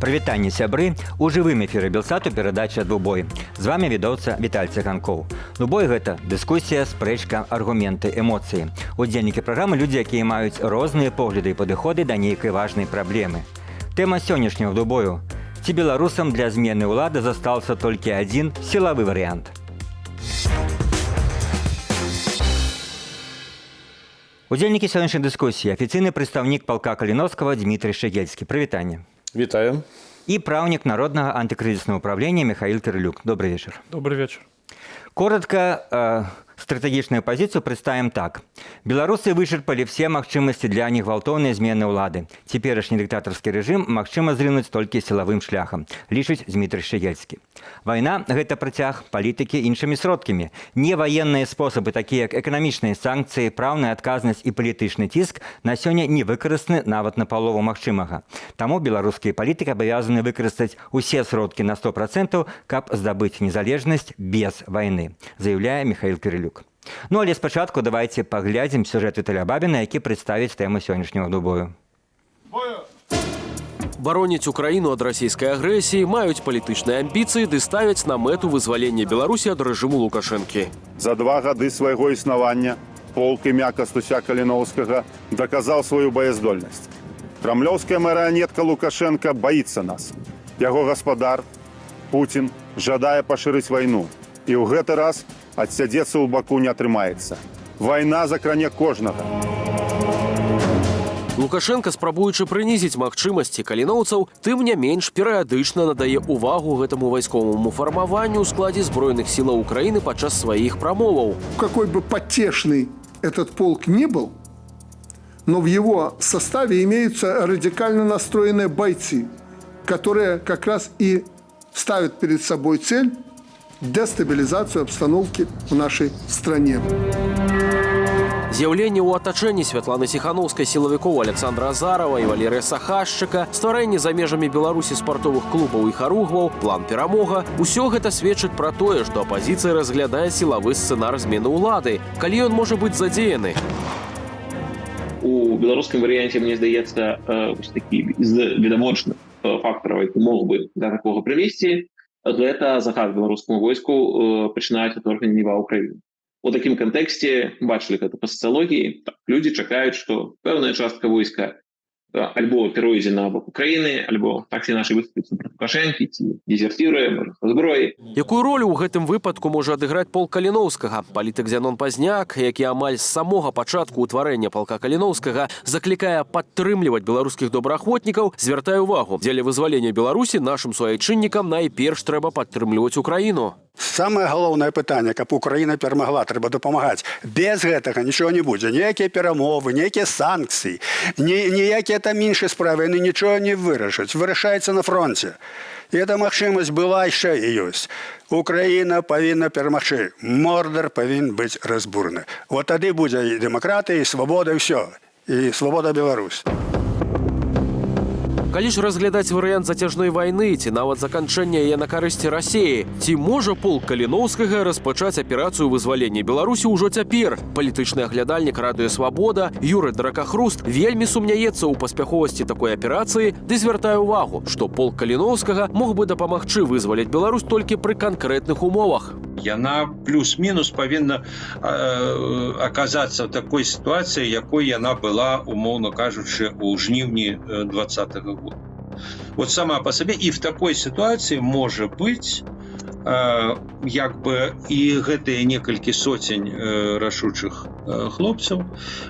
Прывітанне, сябры! У жывым эфіры Белсату перадача «Дубой». З вами ведоўца Віталь Цыганкоў. «Дубой» – гэта дыскусія, спрэчка, аргументы, эмоцыі. Удзельнікі праграмы – людзі, якія маюць розныя погляды і падыходы да нейкай важнай праблемы. Тэма сённяшняга «Дубою» – ці беларусам для змены ўлады застаўся толькі адзін сілавы варыянт. Удзельнікі сённяшняй дыскусіі – афіцыйны прадстаўнік палка Каліновскага Дмітрый Шчагельскі. Прывітанне. Вітаю. И правник Народного антикризисного управления Михаил Кирилюк. Добрый вечер. Добрый вечер. Коротко стратегічную позицию представим так. Беларусы вычерпали все магчымасці для негвалтоўнай змены ўлады. Цяперашні дыктатарскі рэжым магчыма зрынуць толькі сілавым шляхам, лічыць Дмітрый Шчагельскі. Вайна – гэта працяг палітыкі іншымі сродкамі. Не ваенныя спосабы, такія як эканамічныя санкцыі, праўная адказнасць і палітычны ціск на сёння не выкарыстаны нават на палову магчымага. Таму беларускія палітыкі абавязаны выкарыстаць усе сродкі на 100%, каб здабыць незалежнасць без вайны, заяўляе Михаил Кирилюк. Ну, але спачатку давайте паглядзім сюжэт Віталя Бабіна, які прадставіць тэму сённяшняга «Дубою». Бароніць Украіну ад расійскай агрэсіі, маюць палітычныя амбіцыі ды ставяць на мэту вызвалення Беларусі ад рэжыму Лукашэнкі. За 2 гады свайго існавання полк імя Кастуся Каліноўскага даказаў сваю баяздольнасць. Крамлёўская марыянетка Лукашенка баіцца нас. Яго гаспадар, Путін, жадае пашырыць вайну. І ў гэты раз адсядзецца ў баку не атрымаецца. Вайна закране кожнага. Лукашенка, спрабуючы прынізіць магчымасці каліноўцаў, тым не менш перыядычна надае ўвагу гэтаму вайсковаму фармаванню ў складзе збройных сілаў Украіны падчас сваіх прамоваў. Какой бы потешный этот полк ни был, но в его составе имеются радикально настроенные бойцы, которые как раз и ставят перед собой цель дестабилизацию обстановки в нашей стране. З'яўленне ў атачэнні Святланы Ціхановскай, сілавікоў Александра Азарова і Валерыя Сахашчыка, стварэнне за межамі Беларусі спартовых клубаў і харугваў, план перамога – усё гэта сведчыць пра тое, што апазіцыя разглядае сілавы сцэнар змены ўлады, калі ён можа быць задзеяны. У беларускім варыянце, мне здаецца, такі з відавочных фактараў, які мог бы да такога прывесці, гэта захад беларускаму войску пачынаюць уторгненне ва ўкраіну. У такім кантэксце бачылі гэта па сацыялогіі. Людзі чакаюць, што пэўная частка войска альбо перайдзе на бок Украіны, альбо так ці іначай выступіць супраць Лукашэнкі, ці дезертыруе, можа, са зброяй. Якую ролю ў гэтым выпадку можа адыграць полк Каліноўскага? Палітык Зянон Пазняк, які амаль з самога пачатку ўтварэння палка Каліноўскага заклікае падтрымліваць беларускіх добраахвотнікаў, звяртае ўвагу. Дзеля вызвалення Беларусі нашым суайчыннікам найперш трэба падтрымліваць Украіну. Самае галоўнае пытанне, каб Украіна перамагла, трэба дапамагаць. Без гэтага нічого не будзе. Ніякія перамовы, ніякія санкцыі, ніякія там іншыя справы, яны нічого не вырашаць. Вырашаецца на фронте. І эта магчымасць была яшчэ і ёсць. Украіна павінна перамагчы. Мордар павінен быць разбураны. Вот тады будзе і дэмакратыя, і свабода, і ўсё. І свабода Беларусь. Калі ж разглядаць варыянт зацяжной вайны ці нават заканчэння яе на карысці Расіі, ці можа полк Каліноўскага распачаць аперацыю вызвалення Беларусі ўжо цяпер? Палітычны аглядальнік радыё «Свабода» Юры Дракахруст вельмі сумняецца ў паспяховасці такой аперацыі ды звяртае ўвагу, што полк Каліноўскага мог бы дапамагчы вызваліць Беларусь толькі пры канкрэтных умовах. Яна плюс-мінус павінна аказацца ў такой сітуацыі, якой яна была, умоўна кажучы, у жніўні 2020 года. Вот сама по себе и в такой ситуации может быть як бы и гэтыя некалькі сотень рашучых хлопцаў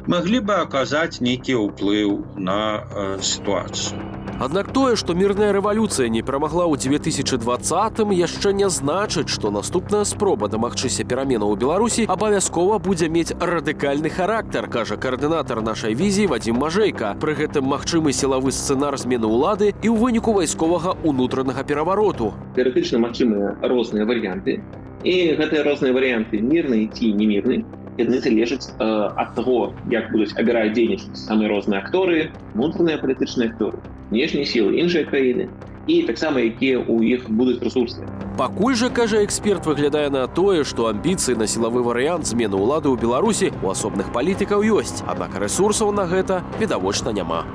могли бы оказать нейкі ўплыў на ситуацию. Аднак тое, што мірная рэвалюцыя не перамагла ў 2020-м, яшчэ не значыць, што наступная спроба дамагчыся пераменаў у Беларусі абавязкова будзе мець радыкальны характар, кажа каардынатар нашай візіі Вадзім Мажэйка. Пры гэтым магчымы сілавы сцэнар змены ўлады і ў выніку вайсковага ўнутранага перавароту. Тэарэтычна магчымыя розныя варыянты. І гэтыя розныя варыянты мірныя ці немірныя. Яны залежаць ад таго, як будуць абіраць дзейнічаць самыя розныя акторы, унутраныя палітычныя акторы, внешнія сілы іншыя краіны і таксама якія ў іх будуць рэсурсы. Пакуль жа, кажа эксперт, выглядае на тое, што амбіцыі на сілавы варыянт змены ўлады ў Беларусі у асобных палітыкаў ёсць, аднак рэсурсаў на гэта відавочна няма.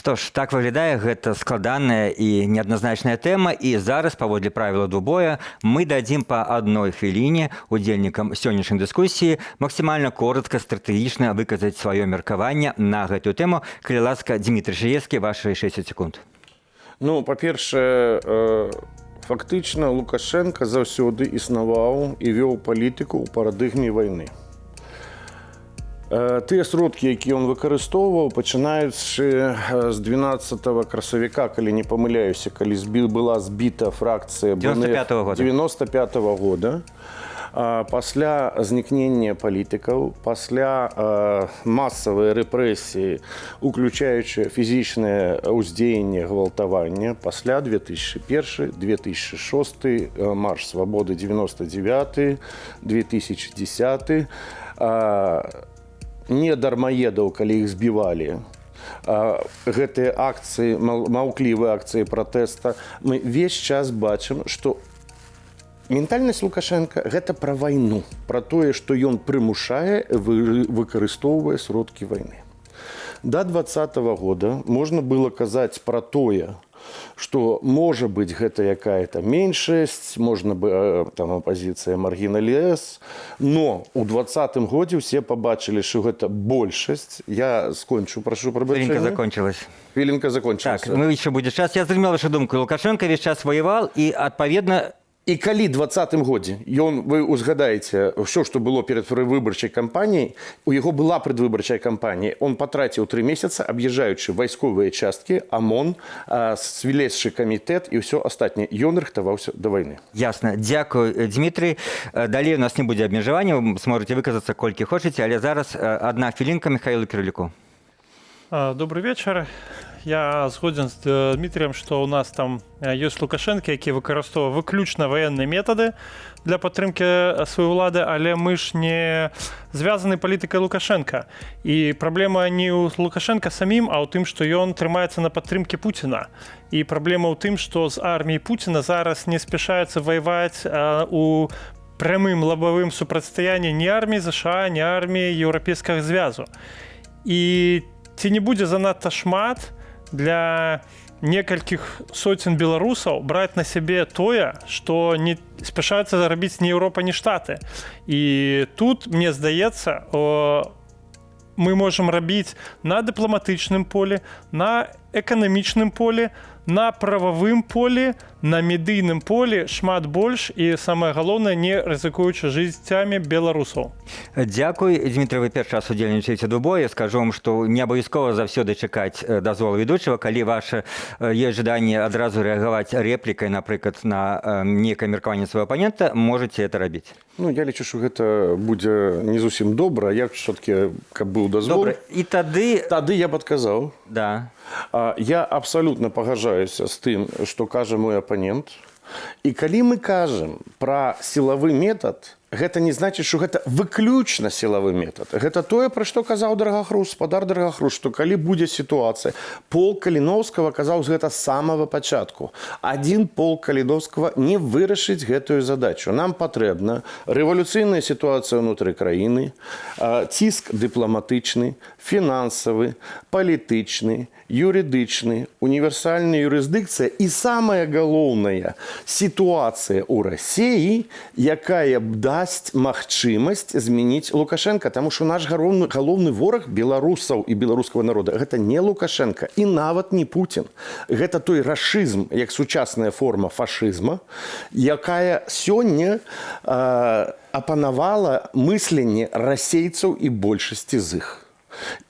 Што ж, так выглядае гэта складаная і неадназначная тэма, і зараз, паводле правіла двубоя, мы дадзім па адной хвіліне удзельнікам сённяшняй дыскусіі максімальна коротка, стратэгічна выказаць сваё меркаванне на гэтую тэму. Калі ласка, Дмітрий Шаевскі, вашы 60 секунд. Ну, па-першае, фактычна Лукашенко заўсёды існаваў і вёў палітыку ў парадыгме вайны. Тыя сродкі, якія ён выкарыстоўваў, пачынаючы з 12 красавіка, калі не памыляюся, калі была збіта фракцыя БНФ 95-го года, пасля знікнення палітыкаў, пасля масавай рэпрэсіі, уключаючы фізічнае ўздзеянне, гвалтаванне, пасля 2001, 2006, марш свабоды 99, 2010, не дармаедаў, калі іх збівалі, гэтыя акцыі, маўклівыя акцыі пратэста, мы весь час бачым, што ментальнасць Лукашенка – гэта пра вайну, пра тое, што ён прымушае, выкарыстоўвае сродкі вайны. Да 2020 года можна было казаць пра тое, што можа быць гэта якая-то меншасць, можна бы там апазіцыя маргіналез, но ў 2020 годзе ўсе пабачылі, што гэта большасць. Я скончу, прашу прабачэння. Хвілінка закончилась. Хвілінка закончылася. Так, ну еще будет час. Я зразумела вашу думку. Лукашенко весь час воевал, и, адпаведна, І калі ў 2020 годзе, вы узгадаеце, ўсё, што было перад выбарчай кампаніяй, у яго была предвыбарчая кампанія, он патраціў 3 месяца, аб'язджаючы вайсковыя часткі, ОМОН, Следчы камітэт і ўсё астатняе. Ён рыхтаваўся да вайны. Ясно. Дякую, Дмитрий. Далей у нас не будзе абмежавання, вы сможете выказацца колькі хочаце, але зараз одна хвілінка Михаилу Кирлюку. Добрый вечер. Я згоден з Дмитрієм, що у нас там є Лукашенко, який використовує виключно воєнні методи для підтримки своєї влади, але ми ж не зв'язані політикою Лукашенка. І проблема не у Лукашенка самим, а у тим, що він тримається на підтримці Путіна. І проблема у тим, що з армією Путіна зараз не спішаються воювати у прямим лобовим супрацьстоянні ні армії США, ні армії Європейського Зв'язу. І ці не буде занадто шмат для некалькіх сотень беларусаў браць на сябе тое, што не спяшаюцца зарабіць ні Еўропа, ні Штаты. І тут, мне здаецца, мы можам рабіць на дыпламатычным полі, на эканамічным полі, на прававым полі, на медыйным полі шмат больш і, самае галоўнае, не рызыкуючы жыццямі беларусаў. Дякую, Дмитрий, вы першы раз удзельнічаеце двубоя. Скажу вам, што не абавязкова заўсёды чакаць дазволу ведучага. Калі ваше ёсць жаданне адразу рэагаваць рэплікай, напрыклад, на некае меркаванне свайго апанента, можете это рабіць. Ну, я лічу, што гэта будзе не зусім добра. Я все-таки, каб быў дазвол... Добра. І тады я б адказаў. Да. Я абсалютна пагаджаюся з тым, што кажа мой апанент. І калі мы кажам пра сілавы метад, гэта не значыць, што гэта выключна сілавы метад. Гэта тое, пра што казаў Драгахруст, спадар Драгахруст, што калі будзе сітуацыя, полк Каліноўскага казаў з гэта з самага пачатку. Адзін полк Каліноўскага не вырашыць гэтую задачу. Нам патрэбна рэвалюцыйная сітуацыя ўнутры краіны, ціск дыпламатычны, фінансавы, палітычны, юрыдычны, універсальная юрысдыкцыя і самая галоўная сітуацыя ў Расіі, якая б дасць магчымасць змяніць Лукашенка, таму што наш галоўны вораг беларусаў і беларускага народа гэта не Лукашенка і нават не Путін. Гэта той рашызм, як сучасная форма фашызма, якая сёння апанавала мысленне расейцаў і большасці з іх.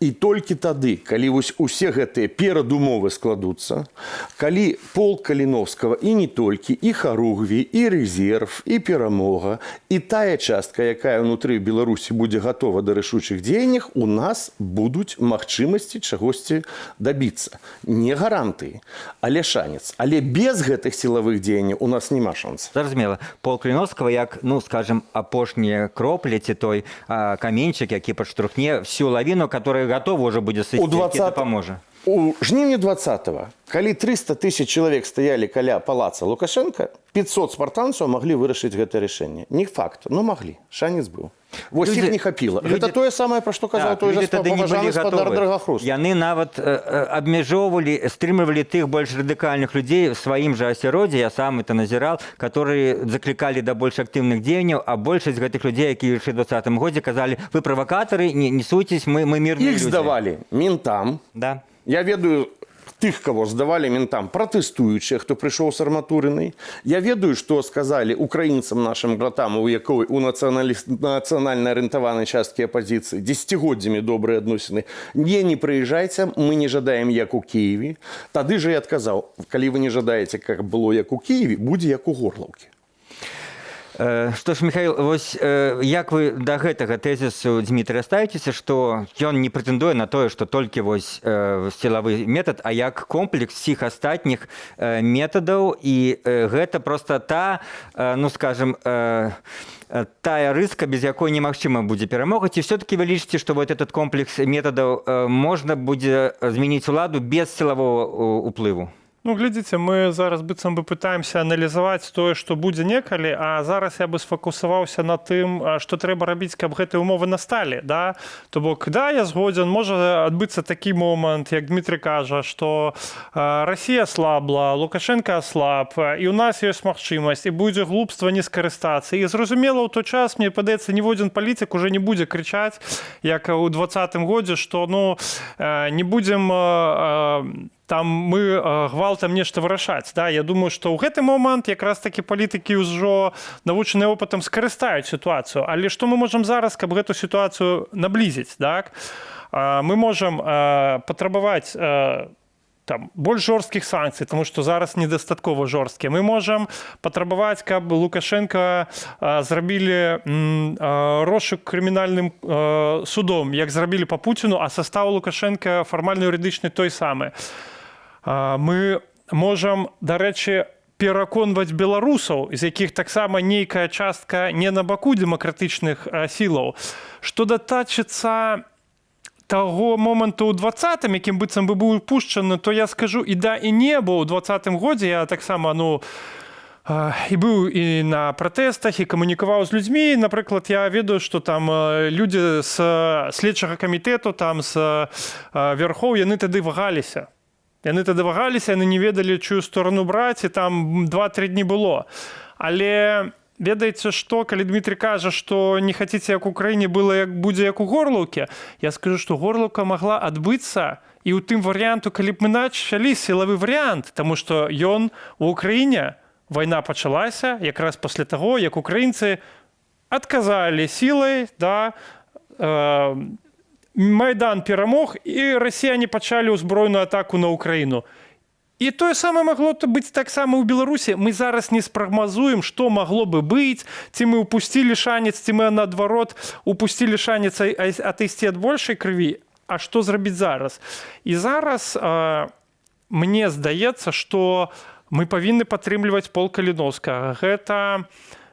І толькі тады, калі вось усе гэтыя перадумовы складуцца, калі полк Каліноўскага і не толькі, і Харугві, і рэзерв, і перамога, і тая частка, якая ўнутры Беларусі будзе гатова да рашучых дзеяннях, у нас будуць магчымасці чагосьці дабіцца. Не гарантыі, але шанец. Але без гэтых сілавых дзеянняў у нас няма шанса. Зразумела. Полк Каліноўскага як, ну, скажем, апошнія кроплі ці той каменьчик, які падштурхне всю лавіну, которая готова уже будет сойти, это поможет. У жніўні 20-го, калі 300 тысяч чалавек стаялі каля палаца Лукашенко, 500 спартанцаў маглі вырашыць гэта рашэнне. Не факт, но маглі. Шанец быў. Вось Людзі- іх не хапіла. людзі- Гэта тое самае, пра што казаў той жа людзі тады не былі паважаны спадар гатовы. Драгахруст. Яны нават абмяжоўвалі, стрымлівалі тых больш радыкальных людзей в сваім жа асяроддзі, я сам это назірал, которые заклікалі да больш актыўных дзеянняў, а большасць гэтых людзей, якія ў 2020 годзе казалі: вы правакатары, не суйцесь, мы мірныя Іх людзі. здавалі ментам. Да. Я ведаю тых, кого здавалі ментам, пратэстуючыя, хто прыйшоў з арматурынай. Я ведаю, што сказалі украінцам нашым братам, у якой у нацыянальна арыентаванай часткі апазіцыі дзесяцігоддзямі добрыя адносіны. Не прыязджайце, мы не жадаем як у Киеве. Тады же я адказаў: калі вы не жадаеце, как было як у Киеве, будзе як у Горлаўкі. Што ж, Михаил, вось як вы да гэтага тэзісу, Дмітрый, ставіцеся, што ён не прэтэндуе на тое, што толькі вось сілавы метад, а як комплекс усіх астатніх метадаў, і гэта проста ну скажем, тая рыска, без якой немагчыма будзе перамога, ці все-таки вы лічыце, што вот этот комплекс метадаў можна будзе змяніць уладу без сілавого уплыву? Ну, глядзіце, мы зараз быццам бы пытаемся аналізаваць тое, што будзе некалі, а зараз я бы сфокусаваўся на тым, што трэба рабіць, каб гэтыя умовы насталі. Да? То бок, да, я згодзен, можа адбыцца такі момант, як Дмітрый кажа, што Расія слабла, Лукашенко аслаб, і ў нас ёсць магчымасць, і будзе глупства не скарыстацца. І зразумела, ў той час, мне падаецца, ніводзін палітык уже не будзе крычаць, як у 2020 годзе, што ну, не будзем там мы гвалтам нешта вырашаць. Да? Я думаю, што ў гэты момант якраз такі палітыкі ўжо навучаныя опытам скарыстаюць сітуацыю. Але што мы можам зараз, каб гэту сітуацыю наблізіць? Так? Мы можам патрабаваць там, больш жорсткіх санкцый, тому што зараз недастаткова жорсткія. Мы можам патрабаваць, каб Лукашенко зрабілі розшук крымінальным судом, як зрабілі па Пуціну, а састаў Лукашенко фармальна-юрыдычны той самы. Мы можам, дарэчы, пераконваць беларусаў, з якіх таксама нейкая частка не на баку дэмакратычных сілаў. Што датычыцца таго моманту ў 20-м, якім быццам бы быў пушчаны, то я скажу і да, і не, бо ў 20-м годзе я таксама, і быў і на пратэстах, і камунікаваў з людзьмі. Напрыклад, я ведаю, што там людзі з следчага камітэту, там з вярхоў, яны тады вагаліся. Яны не ведалі, чую сторону браць, і там 2-3 дні было. Але ведаеце што, калі Дмітрий кажа, што не хаціце, як у Украіне было, будзе як у Горлаўкі, я скажу, што Горлаўка магла адбыцца і ў тым варыянту, калі б мы началі сілавы варыянт, таму што ён у Украіне, вайна пачалася якраз пасля таго, як украінцы адказалі сілай, да, Майдан перамог, і расіяне пачалі ўзброеную атаку на Украіну. І тое самае магло быць таксама ў Беларусі. Мы зараз не спрагназуем, што магло бы быць, ці мы упусцілі шанец, ці мы, наадварот, упусцілі шанец атысці ад большай крыві. А што зрабіць зараз? І зараз мне здаецца, што мы павінны падтрымліваць полк Каліноўскага. Гэта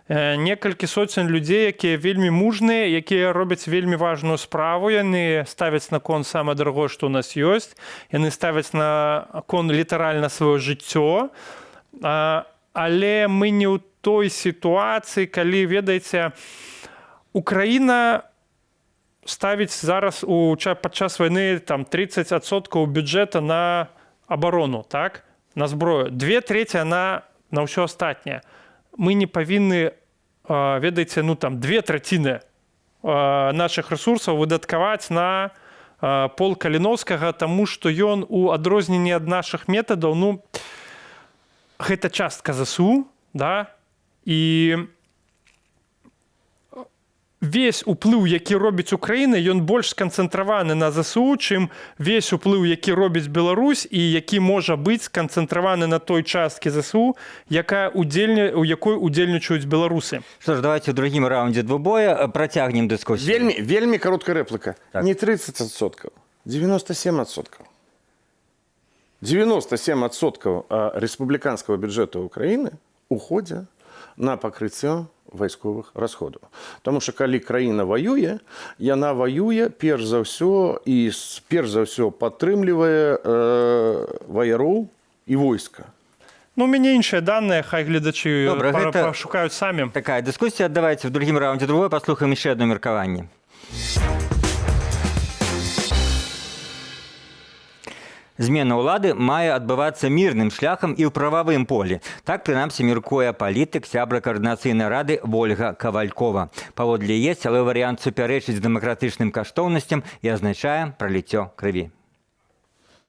некалькі соцень людзей, якія вельмі мужныя, якія робяць вельмі важную справу. Яны ставяць на кон самае дарагое, што ў нас ёсць. Яны ставяць на кон літаральна сваё жыццё. Але мы не ў той сітуацыі, калі, ведаеце, Украіна ставіць зараз падчас вайны 30% бюджэта на абарону, так? На зброю. 2/3 на ўсё астатняе. Мы не павінны, ведаеце, 2/3 нашых рэсурсаў выдаткаваць на полк Каліноўскага, таму што ён у адрозненні ад нашых метадаў, гэта частка ЗСУ, да? І весь уплыў, які робіць Украіна, ён больш сканцэнтраваны на ЗСУ, чым весь уплыў, які робіць Беларусь, і які можа быць сканцэнтраваны на той часткі ЗСУ, у якой удзельнічаюць беларусы. Што ж, давайте ў другім раўндзе двубоя працягнем дыскусію. Вельмі кароткая рэпліка. Так. Не 30%, 97%. 97% рэспубліканскага бюджэту Украіны уходзя на пакрыццё вайсковых расходаў. Таму што калі краіна ваюе, яна ваюе перш за ўсё падтрымлівае ваяроў і войска. Ну, у меня іншыя данные, хай гледачы Добра, гэта- пошукаюць самі. Такая дискуссия. Давайте в другим раунде другой послухаем еще одно меркаванне. Змена ўлады мае адбывацца мірным шляхам і ў прававым полі. Так, прынамсі, мяркуе палітык, сябра каардынацыйнай рады Вольга Кавалькова. Паводле яе, цэлы варыянт супярэчыць дэмакратычным каштоўнасцям і азначае праліццё крыві.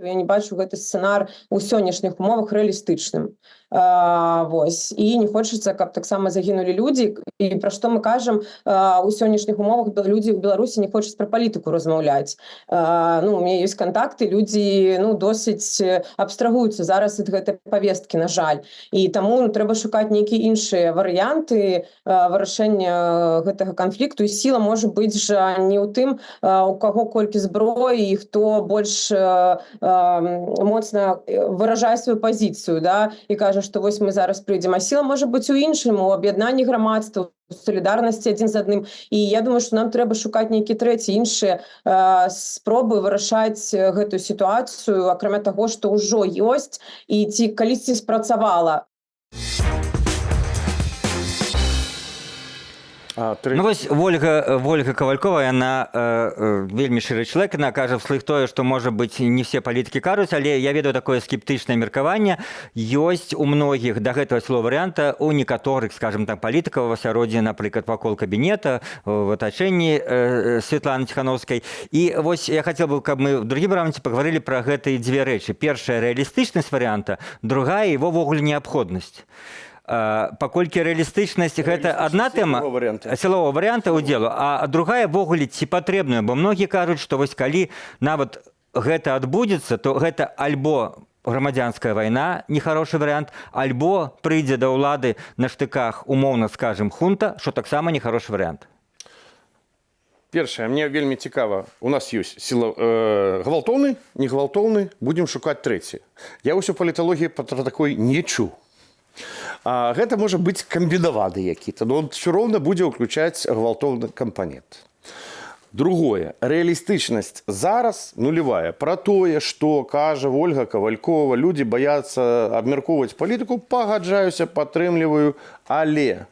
Я не бачу гэты сцэнар у сённяшніх умовах рэалістычным. Вось. І не хочацца, каб таксама загінулі людзі. І пра што мы кажам, у сённяшніх умовах людзі ў Беларусі не хочуць пра палітыку размаўляць. У мяне ёсць кантакты, людзі досыць абстрагуюцца зараз ад гэтай павесткі, на жаль. І таму трэба шукаць нейкія іншыя варыянты вырашэння гэтага канфлікту. І сіла можа быць жа не ў тым, у каго колькі зброі і хто больш моцна выражае сваю пазіцыю, да, і кажа, што вось мы зараз прыйдзем. А сіла можа быць у іншым, у аб'яднанні грамадства, у салідарнасці адзін з адным. І я думаю, што нам трэба шукаць нейкія трэція, іншыя спробы вырашаць гэтую сітуацыю, акрамя таго, што ўжо ёсць, і ці калісьці спрацавала. Ну вось Вольга Кавалькова, яна вельмі шчыры чалавек, яна кажа вслых тое, што, можа быць, не все палітыкі кажуць, але я ведаю такое скептычнае меркаванне. Ёсць у многіх да гэтага свайго варыянта, у некаторых, скажем так, палітыкаў в асяроддзі, напрыклад, вакол кабінета, в атачэнні Светланы Ціхановскай. І вось я хацеў бы, каб мы в другім раунце паговорылі пра гэтыя дзве рэчы. Першая рэалістычнасць варыянта, другая его ввогуле неабходнасць. Паколькі рэалістычнасць гэта адна тэма сілового варыянта ўдзелу, а другая ввогуле ці патрэбная, бо многія кажуць, што вось калі нават гэта адбудзецца, то гэта альбо грамадзянская вайна, нехарошы варыянт, альбо прыйдзе да ўлады на штыках, умоўна скажем, хунта, што таксама нехарошы варыянт. Першае, мне вельмі цікава, у нас ёсць гвалтоўны, не гвалтоўны, будзем шукаць трэці. Я ўсё паліталогіі пра такой не чуў. Гэта можа быць камбінаваны які-то, но он все роўна будзе ўключаць гвалтоўны кампанент. Другое, рэалістычнасць зараз нулевая. Пра тое, што кажа Вольга Кавалькова, людзі баяцца абмяркоўваць палітыку, пагаджаюся, падтрымліваю, але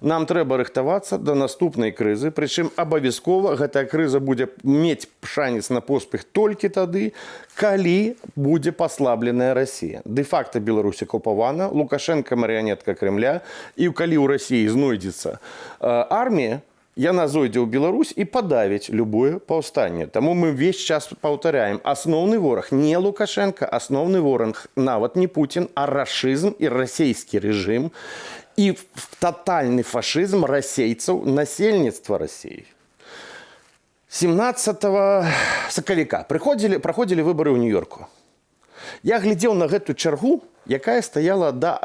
нам трэба рыхтавацца да наступнай крызы, прычым абавязкова гэтая крыза будзе мець шанец на поспех толькі тады, калі будзе паслабленая Расія. Дэ-факта Беларусь акупавана, Лукашенко марыянетка Крэмля, і калі ў Расіі знойдзецца армія, яна зойдзе ў Беларусь і падавіць любое паўстанне. Таму мы ўвесь час паўтаряем, асноўны вораг не Лукашенко, асноўны вораг нават не Путін, а рашызм і расійскі рэжым, і тотальны фашызм расейцаў, насельніцтва Расіі. 17 сакавіка праходзілі выбары ў Нью-Йорку. Я глядзеў на гэту чаргу, якая стаяла да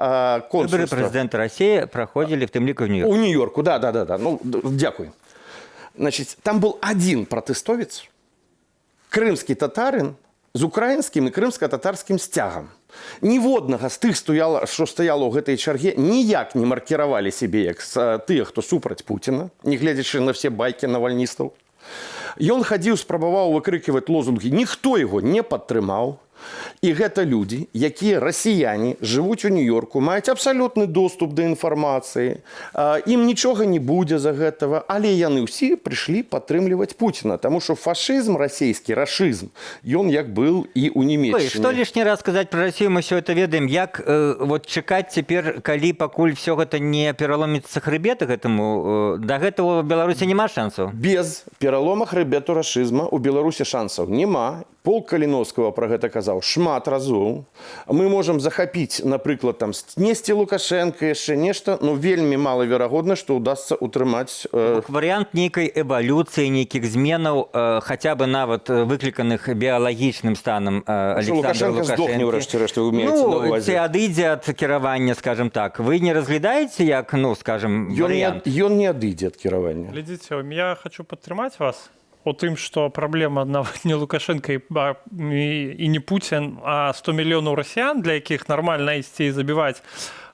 консульства. Выборы прэзідэнта Расіі праходзілі в тым ліку ў Нью-Йорку. У Нью-Йорку, да. Ну, дзякуй. Значит, там был один протестовец, крымскі татарин з украінскім і крымска-татарскім сцягам. Ніводнага з тых, што стаяла ў гэтай чарге, ніяк не маркіравалі сябе як тыя, хто супраць Пуціна, не гледзячы на все байкі навальністаў. Ён хадзіў, спрабаваў выкрыкиваць лозунгі, ніхто яго не падтрымаў. І гэта людзі, якія расіяне, жывуць у Нью-Йорку, маюць абсалютны доступ да інфармацыі. Ім нічога не будзе за гэтага, але яны ўсе прыйшлі падтрымліваць Пуціна, таму што фашызм расійскі, рашызм, ён як был і ў Нямецчыне. Што лішні раз сказаць пра Расію, мы ўсё это ведаем. Як вот чакаць цяпер, калі пакуль всё гэта не пераломіцца хрыбет гэтаму, да гэтага ў Беларусі няма шансаў? Без пералома хрыбету рашызма ў Беларусі шансаў няма. Полк Каліновскага пра гэта казаў шмат разоў. Мы можам захапіць, напрыклад, там знесці Лукашенка, яшчэ нешта, но вельмі малаверагодна, што ўдасца ўтрымаць... Варыянт нейкай эвалюцыі, нейкіх зменаў, хаця бы нават выкліканых біялагічным станам Александра Лукашэнкі. Здохне ўрэшце рэшты, вы маеце на ўвазе. Ці адыдзе ад кіравання, скажем так. Вы не разглядаеце як, скажем, варыянт? Ён не адыдзе ад кіравання. Глядзіце, я хочу падтрымаць вас у тым, што праблема нават не Лукашенко і не Пуцін, а 100 мільёнаў расіян, для якіх нармальна ісці і забіваць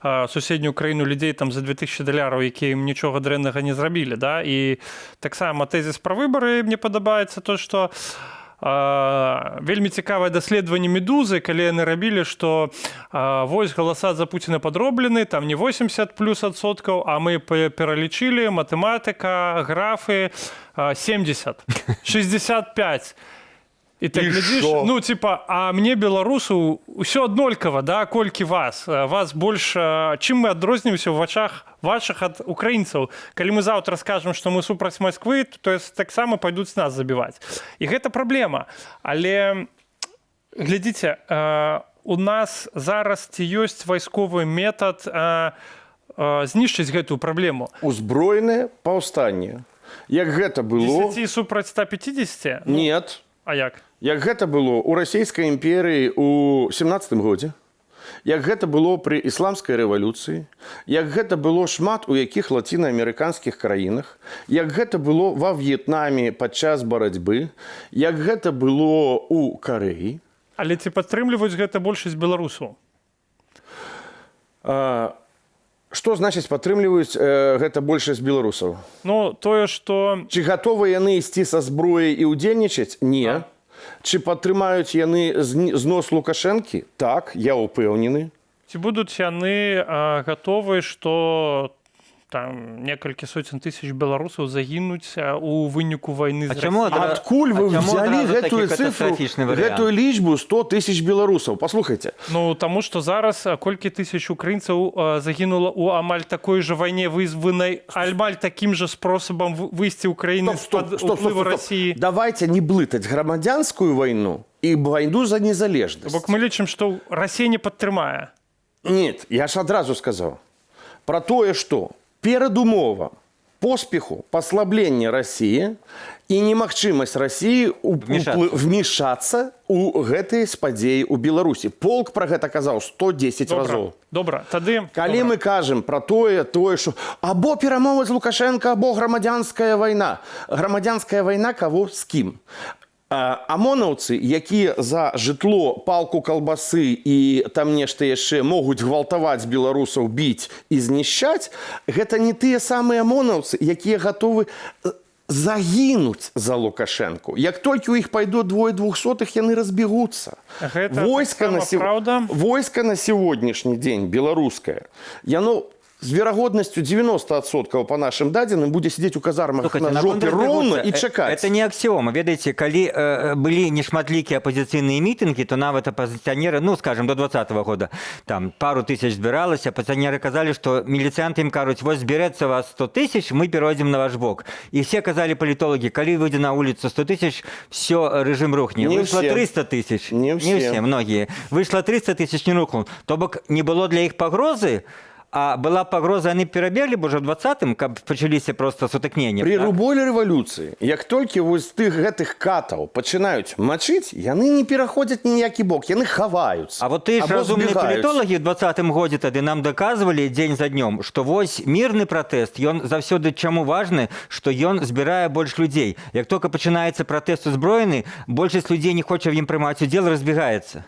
суседнюю краіну людзей там за $2000, якія ім нічога дрэннага не зрабілі, да? І таксама тэзіс пра выбары мне падабаецца то, што вельмі цікавае даследаванне медузы, калі яны рабілі, што вось галаса за Пуціна падроблены, там не 80+%, а мы пералічылі матэматыка, графы 70, 65. І так глядзіш, ну, типа, а мне, беларусу, ўсё аднолькава, да, колькі вас. Вас больш... Чым мы адрозніваемся ў вачах вашых ад украінцаў? Калі мы заўтра скажам, што мы супраць Масквы, то таксама пойдуць нас забіваць. І гэта праблема. Але, глядзіце, у нас зараз ці ёсць вайсковы метад знішчыць гэтую праблему? Узброенае паўстанне. Як гэта было... 10 супраць 150? Нет. А як? Як гэта было ў расійскай імперыі ў 17 годзе, як гэта было пры ісламскай рэвалюцыі, як гэта было шмат у якіх лацінаамерыканскіх краінах, як гэта было ва В'етнаме падчас барацьбы, як гэта было ў Карэі. Але ці падтрымліваюць гэта большасць беларусаў? Што значыць падтрымліваюць гэта большасць беларусаў? Ну, тое, што... Ці гатовы яны ісці са зброяй і ўдзельнічаць? Не. Ці падтрымаюць яны знос Лукашэнкі? Так, я ўпэўнены. Ці будуць яны гатовы, што там некалькі сотен тысяч беларусаў загінуць у выніку вайны з Расіяй? Адкуль вы взялі гэтую цифру, гэтую лічбу 100 тысяч беларусаў? Паслухайце. Ну, таму што зараз колькі тысяч украінцаў загінула ў амаль такой жа вайне, вызванай амаль такім жа спосабам выйсці ўкраіны з-пад уплыву Расіі. Давайте не блытаць грамадзянскую вайну і вайну за незалежнасць. Бок мы лічым, што Расія не падтрымае. Нет, я ж адразу сказаў пра тое, што перадумова поспеху паслаблення Расіі і немагчымасць Расіі вмешацца ў гэтыя спадзеі ў Беларусі. Полк пра гэта казаў 110 разоў. Добра, тады... Калі мы кажам пра тое, што або перамовы з Лукашенко, або грамадзянская вайна. Грамадзянская вайна каго з кім? Амонаўцы, якія за жытло, палку калбасы і там нешта яшчэ могуць гвалтаваць беларусаў, біць і знішчаць, гэта не тыя самыя амонаўцы, якія гатовы загінуць за Лукашэнку. Як толькі ў іх пайдуць 200, яны разбегуцца. Войска на сённяшні дзень беларускае, яно з верагоднасцю 90% па нашым дадзеным будзе сидзець у казармах на жопе роўна і чакаць. Это не аксіома. Ведаеце, калі былі нешматлікія апозіцыйныя мітынгі, то нават апозіцыянеры, ну, скажем, до 2020 года, там пару тысяч збіралася, апозіцыянеры казалі, што міліцыянты ім кажуць, вось зберэцца вас 100 тысяч, мы перайдзем на ваш бок. І все казалі палітолагі, калі выйдзе на вуліцу 100 тысяч, все, рэжым рухне. Выйшла 300 тысяч. Не все, многія. Выйшла 300 тысяч, не рухнул. То бок не было для іх пагрозы, а была пагроза, яны перабеглі б ужо ў 20-м, каб пачаліся проста сутыкненні. Пры любой рэвалюцыі, як толькі вось тых гэтых катаў пачынаюць мачыць, яны не пераходзяць ніякі бок, яны хаваюцца. А вот ты ж разумныя палітолагі ў 20-м годзе тады нам даказвалі дзень за днём, што вось мірны пратэст, ён заўсёды чаму важны, што ён збірае больш людзей. Як толькі пачынаецца пратэст узброены, большасць людзей не хоча ў ім прымаць удзел, разбегаецца.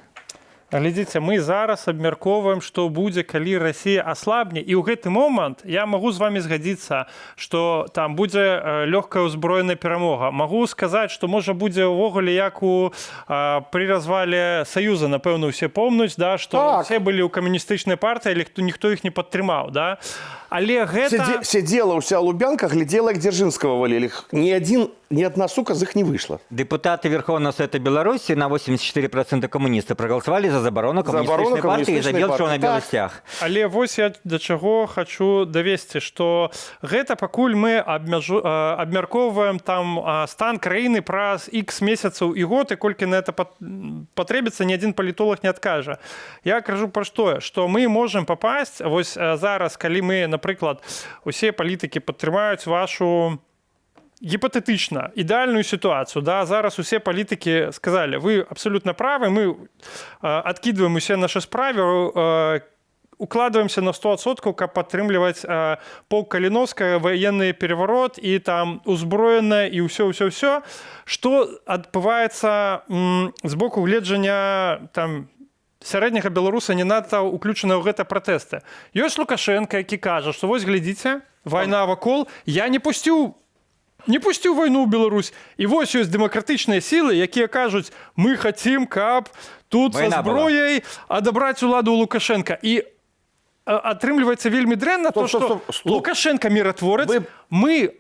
Глядзіце, мы зараз абмяркоўваем, што будзе, калі Расія аслабне. І ў гэты момант я магу з вами згадзіцца, што там будзе лёгкая ўзброеная перамога. Магу сказаць, што можа будзе ўвогуле як пры развале Саюза, напэўна, усе помнуць, да, што все былі ў камуністычнай партыі, але ніхто іх не падтрымаў. Да? Але гэта... Сидела ўся Лубянка, глядела, як Дзяржынскага валілі. Ни одна сука з іх не выйшла. Депутаты Верховного Совета Беларуси на 84% коммунисты проголосовали за заборону коммунистичной партии и за бел чорно-белый стяг. Але вось я да чаго хочу давесці, што гэта пакуль мы абмяркоўваем там стан краіны праз X месяцаў і год, і колькі на это патрэбіцца, ні адзін палітолог не адкажа. Я кажу пра што? Што мы можам папасць, вось зараз, калі мы, напрыклад, усе палітыкі падтрымаюць вашу гіпатэтычна ідэальную сітуацыю, да, зараз усе палітыкі сказалі, вы абсолютно правы, мы адкідваем усе нашы справы, укладваемся на 100%, каб падтрымліваць полк Каліновскага, военны переворот і там узброена і ўсё. Што адбываецца з боку гледжання там сярэдняга беларуса не надта ўключаны ў гэта пратэсты. Ёсць Лукашенко, які кажа, што вось глядзіце, вайна вакол, я не пусціў вайну ў Беларусь. І вось ёсць дэмакратычныя сілы, якія кажуць, мы хацім, каб тут са зброяй адабраць уладу ў Лукашенка. І атрымліваецца вельмі дрэнна то, што Лукашенко міратворец, мы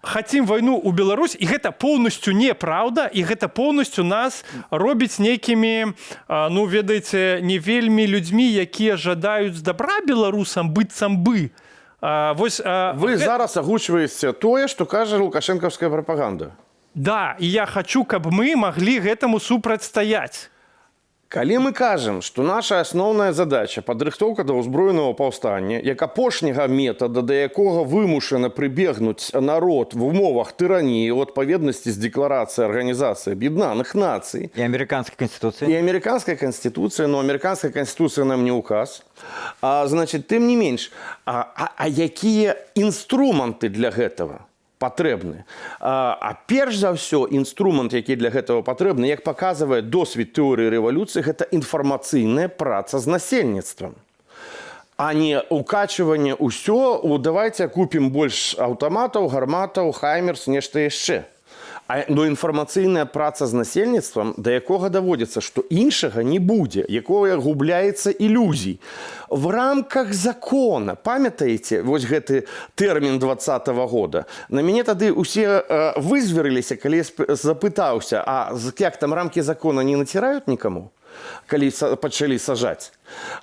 хацім вайну ў Беларусь, і гэта поўнасцю неправда, і гэта поўнасцю нас робіць нейкімі, ну, ведаеце, не вельмі людзьмі, якія жадаюць добра беларусам быццам бы. Вы зараз агучваеце тое, што кажа лукашэнкаўская прапаганда. Да, і я хачу, каб мы маглі гэтаму супрацьстаяць. Калі мы кажам, што наша асноўная задача падрыхтоўка да ўзброенага паўстання, як апошняга метада, да якога вымушана прыбегнуць народ в умовах тыраніі ў адпаведнасці з дэкларацыяй Арганізацыі Аб'яднаных Нацый. І амерыканскай канстытуцыі. І амерыканская канстытуцыя, но амерыканская канстытуцыя нам не ўказ. Значыць, тым не менш, якія інструменты для гэтага патрэбны. Перш за ўсё, інструмент, які для гэтага патрэбны, як паказвае досвед тэорыі рэвалюцыі, гэта інфармацыйная праца з насельніцтвам. А не укачванне ўсё, давайце купім больш аўтаматаў, гарматаў, хаймерс, нешта яшчэ. Но інфармацыйная праца з насельніцтвам, да якога даводзіцца, што іншага не будзе, якое губляецца ілюзій. В рамках закона, памятаеце, вось гэты тэрмін 20-го года, на мяне тады усе вызверыліся, калі я запытаўся, а як там рамкі закона не націраюць нікаму? Калі пачалі сажаць.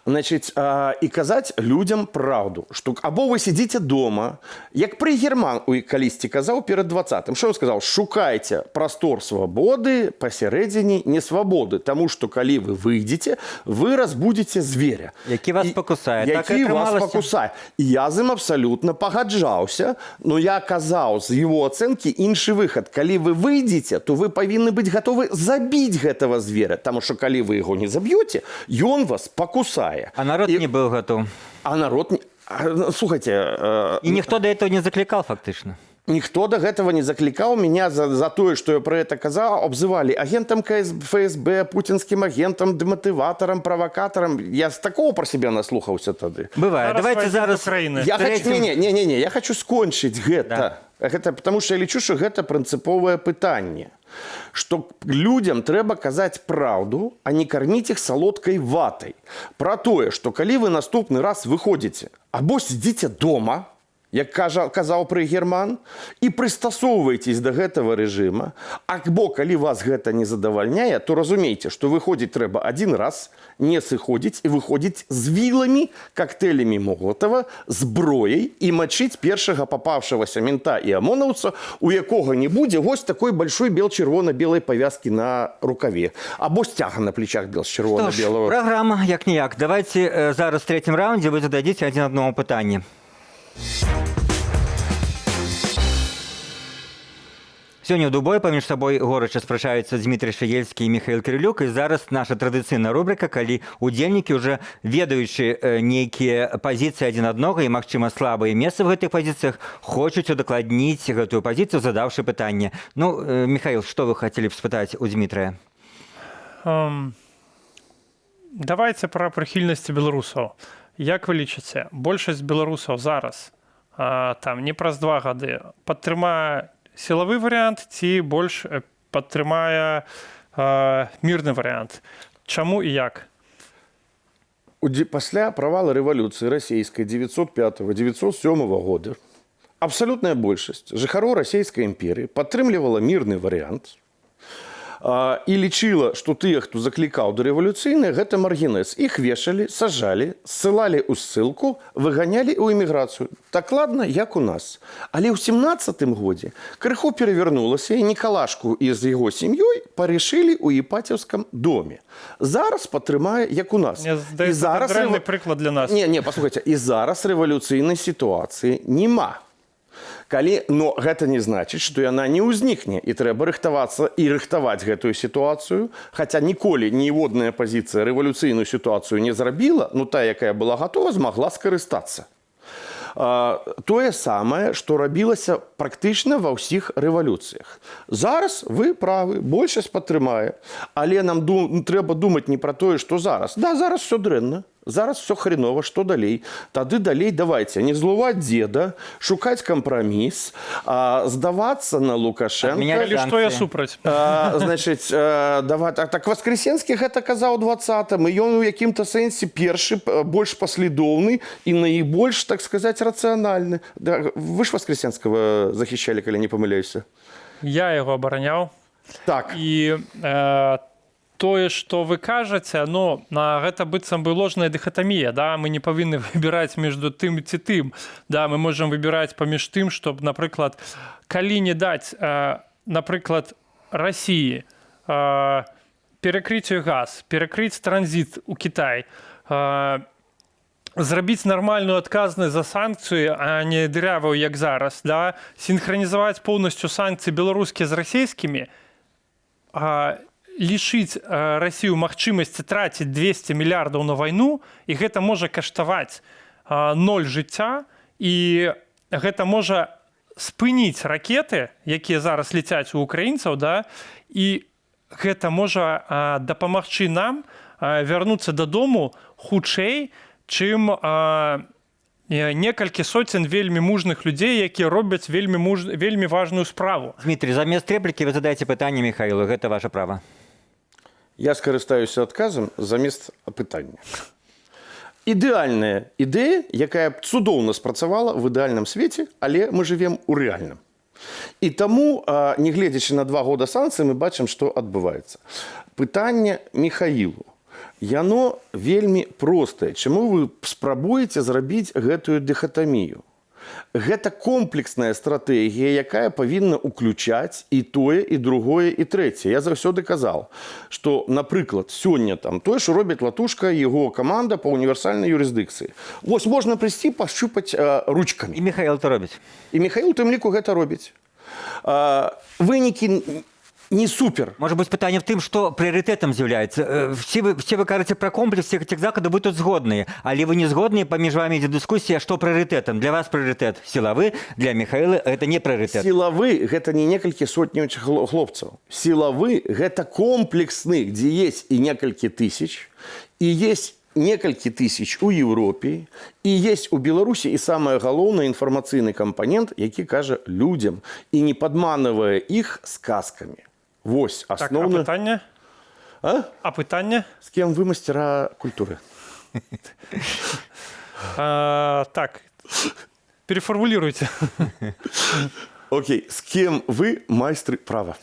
Значыць, і казаць людзям праўду, што або вы сидзіце дома, як Прыгерман калісьці казаў перад 20-м. Што ён сказаў? Шукайце прастор свабоды пасярэдзіне несвабоды, таму што калі вы выйдзеце, вы разбудзеце зверя. Які вас пакусае. Які вас пакусае. І я з ім абсалютна пагаджаўся, но я казаў з его ацэнкі іншы выхад. Калі вы выйдзеце, то вы павінны быць гатовы забіць гэтага зверя, таму што калі вы яго не заб'ёце, ён вас пакусае. А народ не был готов. А народ не... Слухайте... И никто до этого не закликал, фактично. Никто до этого не закликал. Меня за то, что я про это казал, обзывали агентом ФСБ, путинским агентом, демотиватором, провокатором. Я с такого про себя наслухался тогда. Бывает. Давайте зараз... Я хочу... Не, я хочу скончить гэта. Да. Гэта, потому что я лічу, что гэта прынцыповае пытанне. Што людям трэба казаць праўду, а не карміць іх салодкай ватай. Пра тое, што калі вы наступны раз выходзіце, або сидзіце дома, як казаў Прыгерман, і прыстасоўваецесь да гэтага рэжыма, або калі вас гэта не задавальняе, то разумейце, што выходзіць трэба один раз, не сыходзіць і выходзіць з віламі, коктейлямі Молотова, зброяй і мачыць першага папаўшагася мента і амонаўца, у якога не будзе вось такой большой бел-чырвона-белай павязкі на рукаве, або сцяга на плечах бел-чырвона-белого. Программа як-ніяк. Давайте зараз в третьем раунде вы зададите один одному пытанне. Сёння ў Дубой паміж сабой горача спрачаюцца Дмітрий Шаельскі і Михаил Кирилюк, і зараз наша традыцыйная рубрика, калі удзельнікі уже ведаючы нейкія пазіцыі адзін аднога і, магчыма, слабыя месцы в гэтых пазіцыях, хочуць удакладніць гэтую пазіцыю, задаўшы пытанне. Ну, Михаил, што вы хацелі б спытаць у Дмітрия? Давайте пра прыхільнасці беларусаў. Як вы лічыце, большасць беларусаў зараз, там не праз 2 гады, падтрымае сілавы варыянт ці больш падтрымае мірны варыянт? Чаму і як? Пасля правала рэвалюцыі расійскай 905-907 года абсалютная большасць жыхароў расійскай імперыі падтрымлівала мірны варыянт і лічыла, што тыя, хто заклікаў да рэвалюцыйнай, гэта маргінэс. Іх вешалі, сажалі, ссылалі ў ссылку, выганялі ў эміграцыю. Так ладна, як у нас. Але ў 17-м годзе крыху перавярнулася, і Нікалашку і з яго сям'ёй парашылі ў Іпацеўскім доме. Зараз падтрымае, як у нас. Мне здаецца, це дрэнны прыклад для нас. Не, паслухайце, і зараз рэвалюцыйнай сітуацыі няма. Но гэта не значыць, што яна не ўзнікне, і трэба рыхтавацца і рыхтаваць гэтую сітуацыю, хаця ніколі ніводная пазіцыя рэвалюцыйную сітуацыю не зрабіла, но та, якая была гатова, змагла скарыстацца. тое самае, што рабілася практычна ва ўсіх рэвалюцыях. Зараз вы правы, большасць падтрымае, але нам трэба думаць не пра тое, што зараз. Да, зараз все дрэнна. Зараз все хреново, что далей? Тады далей давайте не злуваць деда, шукаць кампраміс, здавацца на Лукашенко. Или что я супраць? Значыць, так Воскресенскі гэта казаў у 20-м, і ён у якім-то сэнсе першы, больш паслядоўны і найбольш, так сказаць, рацыянальны. Вы ж Воскресенскага захищали, калі не памыляюся. Я яго абараняў. Так. І тое, што вы кажаце, ну, гэта быццам бы ложная дыхатамія, да? Мы не павінны выбіраць між тым ці тым. Да? Мы можам выбіраць паміж тым, што, напрыклад, калі не даць, напрыклад, Расіі перакрыць газ, перакрыць транзіт у Кітай, зрабіць нармальную адказнасць за санкцыі, а не дырявую, як зараз, да? Сінхранізаваць поўнасцю санкцыі беларускія з расійскімі, лишыць Расію магчымасці траціць 200 мільярдаў на вайну, і гэта можа каштаваць 0 жыцця, і гэта можа спыніць ракеты, якія зараз ляцяць у украінцаў, да? І гэта можа дапамагчы нам вярнуцца дадому хутчэй, чым некалькі соцень вельмі мужных людзей, якія робяць вельмі важную справу. Дмитрий, замест рэплікі вы задаеце пытанне Михаилу, гэта ваше права. Я скарыстаюся адказам замест пытання. Ідэальная ідэя, якая б цудоўна спрацавала в ідэальным свеце, але мы жывем у рэальным. І таму, не гледзячы на 2 года санкцый, мы бачым, што адбываецца. Пытанне Михаілу. Яно вельмі простае. Чаму вы спрабуеце зрабіць гэтую дыхатамію? Гэта комплексная стратэгія, якая павінна ўключаць і тое, і другое, і трэцяе. Я заўсёды казаў, што, напрыклад, сёння там тое, што робіць Латушка, яго каманда па універсальнай юрысдыкцыі. Вось можна прыйсці, пашчупаць ручкамі. І Михаил это робіць. І Михаил у тым ліку гэта робіць. Вынікі не супер. Может быть, пытание в том, что приоритетом з'является. Все вы кажете про комплекс всех этих заходов, вы тут згодные. Але вы не згодные, поміж вами идет дискуссия, что приоритетом. Для вас приоритет силовы, для Михаила это не приоритет. Силовы – гэта не некалькі сотняў хлопцаў. Силовы – гэта комплексны, где есть и некалькі тысяч, и есть некалькі тысяч у Европе, и есть у Беларусі, и самое галоўнае информационный компонент, які кажа людям, и не подманывая их сказками. Вось основное. Так, а пытанне? А пытанне? С кем вы мастера культуры? Так, переформулируйте. Окей, с кем вы майстры права?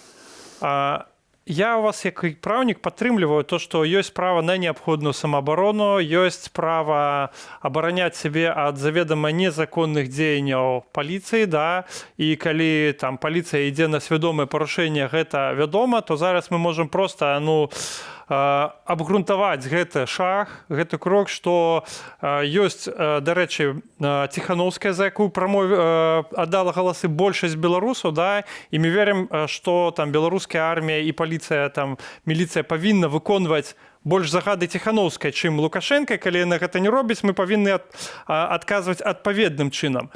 Я у вас, як праўнік, падтрымліваю то, што ёсць права на неабходную самаабарону, ёсць права абараняць сябе ад заведама незаконных дзеянняў паліцыі, да? І калі там паліцыя ідзе на свядомае парушэнне, гэта вядома, то зараз мы можам проста абгрунтаваць гэты шаг, гэты крок, што ёсць, дарэчы, Ціхановская, за якую аддала галасы большасць беларусаў, да? І мы верым, што там беларуская армія і паліцыя, там міліцыя павінна выконваць больш загады Ціхановскай, чым Лукашенко. Калі яна гэта не робіць, мы павінны адказваць адпаведным чынам.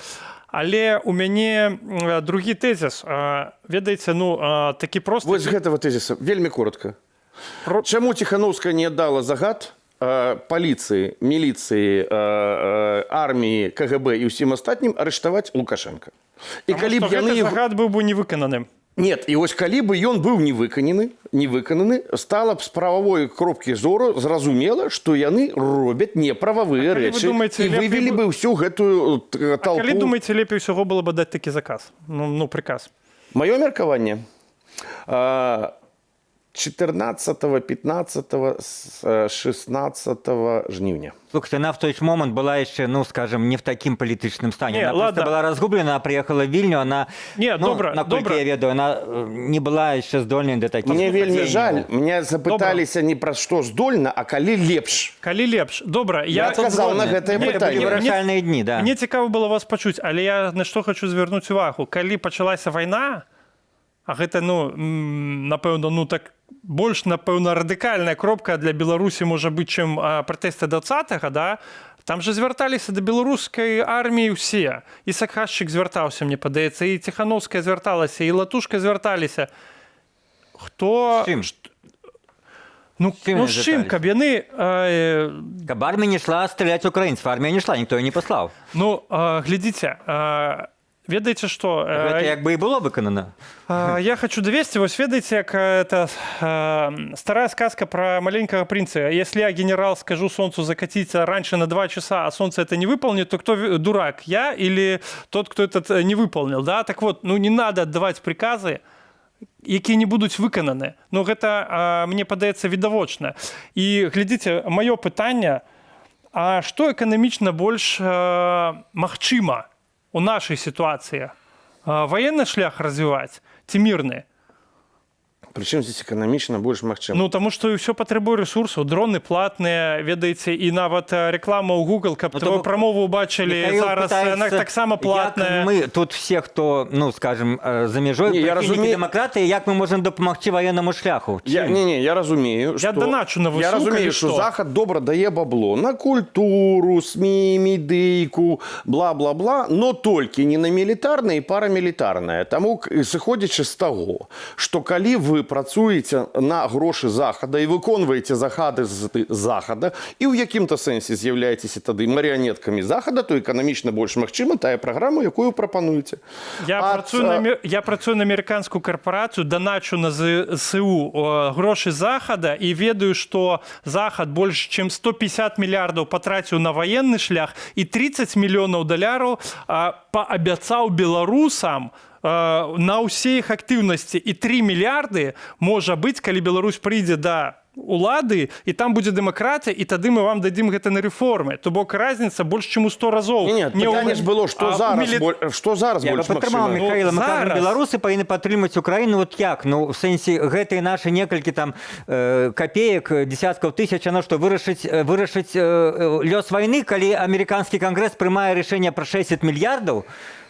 Але у мяне другі тэзіс. Ведаеце, такі просты... Вось гэтага тэзіса вельмі коротка. Чаму Ціхановская не аддала загад паліцыі, міліцыі, арміі, КГБ і ўсім астатнім арыштаваць Лукашенка? І калі б гэты загад быў бы невыкананым. Нет, і вось калі бы ён быў невыкананы, стала б з прававой кропкі зору зразумела, што яны робяць неправавыя рэчы і вывелі бы ўсю гэтую толпу. А калі думаеце, лепей усяго было бы даць такі заказ? Приказ. Маё меркаванне 14, 15, 16 жніўня. Слушайте, она в тот момент была еще, скажем, не в таким политичном стане. Она ладно. просто была разгублена, она приехала в Вильню, она, насколько я ведаю, она не была еще здольной до таких. Мне вельмі жаль, меня запыталіся не про что здольна, а калі лепш. Калі лепш. Добра, я сказал на гэтае пытанне. Вырашальныя дні, да. Мне цікава было вас пачуць, але я на што хочу звярнуць увагу. Калі пачалася вайна, а гэта, напэўна, больш, напэўна, радыкальная кропка для Беларусі можа быць, чым пратэсты 20-го, да, Там же звярталіся да беларускай арміі ўсе. І Сакашчык звяртаўся, мне падаецца, і Ціхановская звярталася, і Латушка звярталіся. Хто... З чым? Ну, Чым з чым, звярталіся? каб яны... Каб армія не шла стріляць украінців. Армія не шла, ніхто її не послав. Ну, глядзіце, ведаеце, што... Гэта як бы і было выканана. Я хочу довести, вось ведаеце, як это старая сказка про маленького принца. Если я, генерал, скажу солнцу закатиться раньше на 2 часа, а солнце это не выполнит, то кто дурак, я или тот, кто это не выполнил, да? Так вот, ну не надо отдавать приказы, які не будуць выкананы. Ну гэта, мне падаецца, відавочна. І глядзіце, маё пытанне, а што эканамічна больш магчыма у нашай сітуацыі? Военны шлях развіваць ці мірны? Причем здесь экономично больше магчыма? Ну, таму што ўсё патрабуе рэсурсаў, дроны платныя, ведаеце, і нават реклама ў Google, каб твою прамову убачылі, зараз яна таксама платная. Як мы тут все, хто, ну, скажем, за межой прихильники демократии, як мы можем допомогти военному шляху? Я разумею, я доначу на ВСУ, я разумею, что Захад добра дае бабло на культуру, СМИ, медыйку, бла-бла-бла, но толькі не на мілітарнае і парамілітарнае. Таму, сыходзячы з таго, што калі вы працуеце на грошы Захада і выконваеце загады Захада і ў якім-то сэнсе з'яўляецеся тады марыянеткамі Захада, то эканамічна больш магчыма тая праграма, якую прапануеце. Я працую на амерыканскую карпорацыю, доначу на ЗСУ грошы Захада і ведаю, што Захад больш чым 150 мільярдаў патраціў на военны шлях і 30 мільёнаў даляраў паабяцаў беларусам на ўсе іх актыўнасці. І 3 мільярды можа быць, калі Беларусь прыйдзе да улады, і там будзе дэмакратія, і тады мы вам дадзім гэта на рэформы. То бок разніца больш чым у 100 разоў. Не, пытанне ж было, што зараз больш магчыма. Михаила, мы кажам, беларусы павінны падтрымаць Украіну, вот як? Ну, в сэнсе, гэтыя нашы некалькі там копеек, десяткаў тысяч, оно што, вырашыць лёс вайны, калі амерыканскі кангрэс прымае рашэнне пра 60 мільярдаў,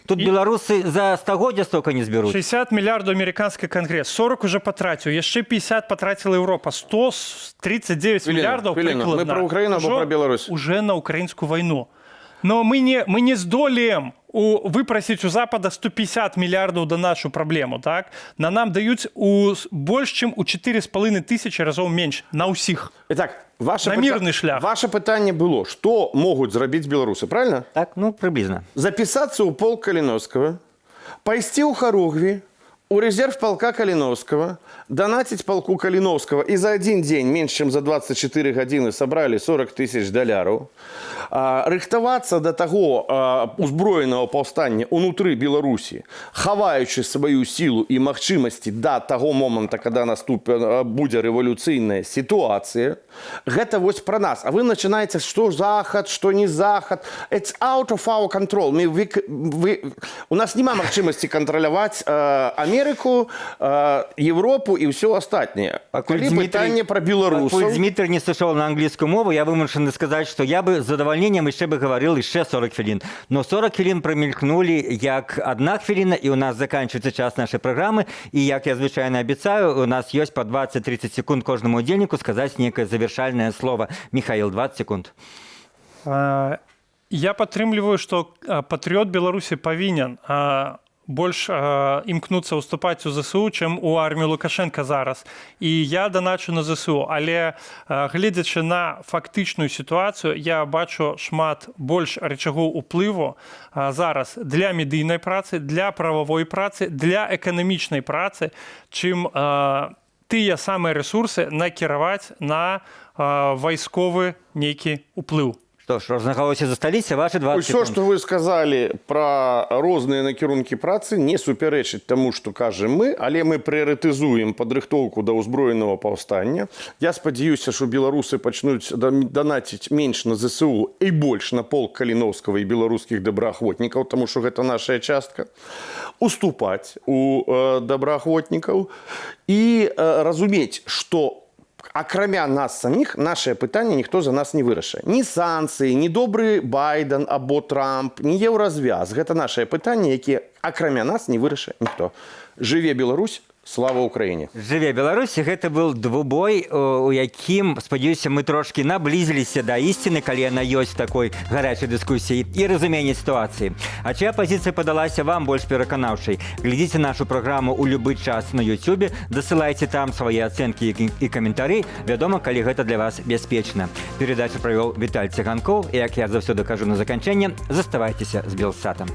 тут беларусы за стагоддзя столько не зберуць. 60 мільярдаў амерыканскі кангрэс, 40 уже патраціў, яшчэ 50 патраціла Еўропа, 139 мільярдаў прыкладна. Мы про Украіну або про Беларусь? Уже на украінскую вайну. Но мы не здолеем выпрасіць у Запада 150 мільярдаў да нашу праблему, так? На нам даюць больш чым у 4,5 тысячи разоў менш на ўсіх. Итак, на мірны шлях. Ваше пытанне было, што могуць зрабіць беларусы, правильно? Так, ну, приблизно. Записаться ў полк Каліновскага, пайсці ў Харугві, у резерв полка Каліновскага, донатить полку Каліновскага, и за один день, меньше чем за 24 гадзіны, собрали 40 тысяч доляраў, рыхтавацца да таго узброенага паўстання ўнутры Беларусі, хаваючы сваю сілу і магчымасці да таго моманта, когда будзе рэвалюцыйная сітуацыя, гэта вось пра нас. А вы начинаете, што Захад, што не Захад. It's out of our control. У нас няма магчымасці кантраляваць Амерыку, Европу и все остальное. Коли питание про белорусов... Пакуль Дмитрий не сышоў на англійскую мову, я вымушаны сказаць, што я бы з задавальненнем яшчэ бы гаварыў яшчэ 40 хвілін. Но 40 хвілін прамелькнулі як 1 хвіліна, і у нас заканчивается час нашай праграмы. І як я звычайна абяцаю, у нас ёсць по 20-30 секунд кожнаму удзельніку сказаць некае завершальнае слово. Михаил, 20 секунд. Я падтрымліваю, што патрыёт Беларусі павінен больш імкнуцца ўступаць у ЗСУ, чым у армію Лукашенка зараз. І я доначу на ЗСУ. Але гледзячы на фактычную сітуацыю, я бачу шмат больш рычагоў уплыву зараз для медыйнай працы, для прававой працы, для эканамічнай працы, чым тыя самыя рэсурсы накіраваць на вайсковы нейкі уплыў. Что ж, рознагалося засталіся, ваши 20 секунд. Все, что вы сказали про розныя накірункі працы, не супярэчыць таму, што кажам мы, але мы прыярытызуем падрыхтоўку да ўзброенага паўстання. Я спадзяюся, што беларусы пачнуць данаціць менш на ЗСУ і больш на полк Каліновскага і беларускіх добраахвотнікаў, таму што гэта наша частка. Уступаць у добраахвотнікаў і разумець, што акрамя нас самих, наше пытанне ніхто за нас не вырашае. Ні санкцыі, ні добры Байден або Трамп, ні еўразвяз. Гэта наше пытанне, якія акрамя нас не вырашае ніхто. Жыве Беларусь, Слава Украине! Жыве Беларусь, гэта быў двубой, у якім, спадзяюся, мы трошкі наблізіліся да ісціны, калі яна ёсць в такой гарячай дыскусіі і разуменні сітуацыі. А чия пазіцыя падалася вам больш пераканаўчай? Глядзіце нашу праграму ў любы час на YouTube, дасылайце там свае ацэнкі і каментары, вядома, калі гэта для вас бяспечна. Перадачу правёў Віталь Цыганкоў, і, як я заўсёды кажу на заканчэнне, заставайцеся з Белсатам.